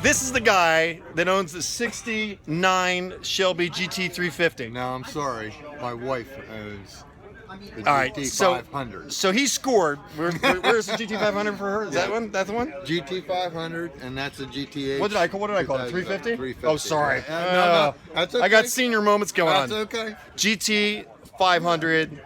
This is the guy that owns the '69 Shelby GT350. No, I'm sorry. My wife owns the All right, GT500. so he scored. Where's the GT500 for her? Is that one? That's the one? GT500, and that's a GT8. What did I call it? 350? 350. Oh, sorry. No, that's okay. I got senior moments going on. That's okay. GT500,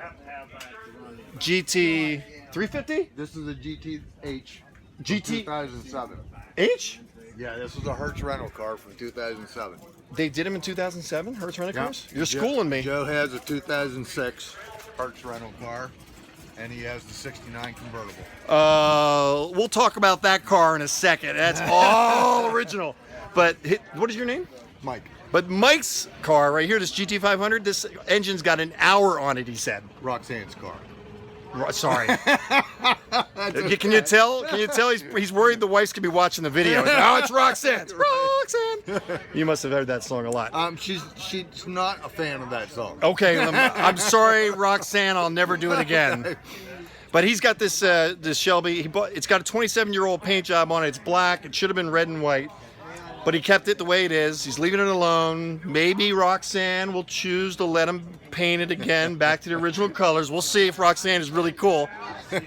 GT350? This is a GT-H. GT 2007. H? Yeah, this was a Hertz rental car from 2007. They did them in 2007, Hertz rental Yeah. cars? You're schooling me. Joe has a 2006 Hertz rental car, and he has the '69 convertible. We'll talk about that car in a second. That's all original. But what is your name? Mike. But Mike's car right here, this GT500, this engine's got an hour on it, he said. Roxanne's car. Sorry. Can you tell? Can you tell he's worried the wife's gonna be watching the video? Oh, it's Roxanne. It's Roxanne. You must have heard that song a lot. She's not a fan of that song. Okay, I'm sorry, Roxanne. I'll never do it again. But he's got this this Shelby. It's got a 27-year-old paint job on it. It's black. It should have been red and white. But he kept it the way it is. He's leaving it alone. Maybe Roxanne will choose to let him paint it again back to the original colors. We'll see if Roxanne is really cool. I'm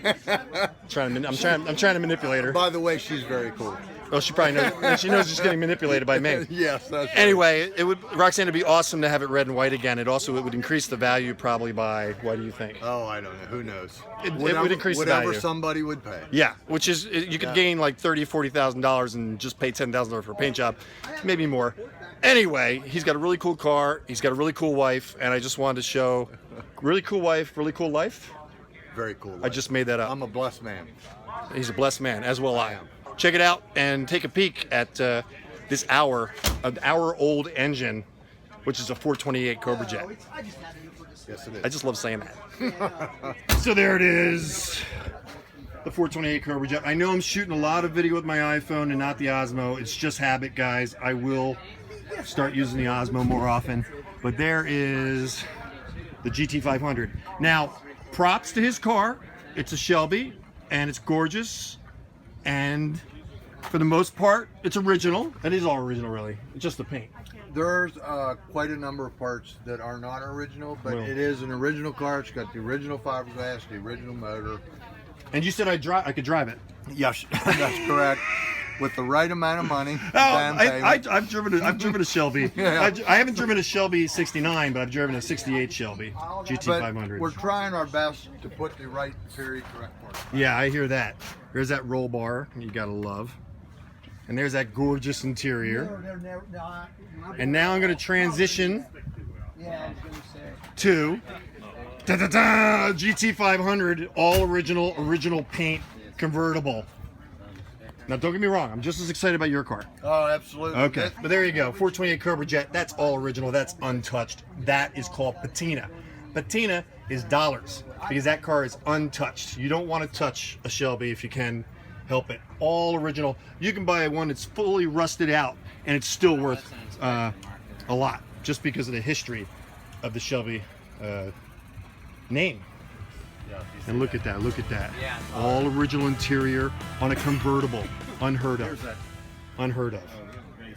trying to manipulate her. By the way, she's very cool. Oh, she probably knows. She knows she's getting manipulated by me. Yes, that's right. Anyway, Roxanne, it'd be awesome to have it red and white again. It would increase the value probably by, what do you think? Oh, I don't know. Who knows? It would increase the value. Whatever somebody would pay. Yeah, which is, you could gain like $30,000, $40,000 and just pay $10,000 for a paint job, maybe more. Anyway, he's got a really cool car. He's got a really cool wife, and I just wanted to show really cool wife, really cool life. Very cool. I just made that up. I'm a blessed man. He's a blessed man, as will I. Check it out and take a peek at this an hour-old engine, which is a 428 Cobra jet. Yes, it is. I just love saying that. So there it is, the 428 Cobra jet. I know I'm shooting a lot of video with my iPhone and not the Osmo. It's just habit, guys. I will start using the Osmo more often. But there is the GT500. Now, props to his car. It's a Shelby, and it's gorgeous. And for the most part, it's original. It is all original, really. It's just the paint. There's quite a number of parts that are not original, but it is an original car. It's got the original fiberglass, the original motor. And you said I could drive it. Yes, that's correct. With the right amount of money. I've driven a Shelby. Yeah. I haven't driven a Shelby '69, but I've driven a '68 Shelby GT500. But we're trying our best to put the right period correct part. Yeah, I hear that. There's that roll bar you gotta love, and there's that gorgeous interior. And now I'm gonna transition to GT500, all original paint convertible. Now, don't get me wrong. I'm just as excited about your car. Oh, absolutely. Okay, but there you go. 428 Cobra Jet. That's all original. That's untouched. That is called patina. Patina is dollars because that car is untouched. You don't want to touch a Shelby if you can help it. All original. You can buy one that's fully rusted out, and it's still worth a lot just because of the history of the Shelby name. And look at that, look at that. All original interior on a convertible. Unheard of. Unheard of.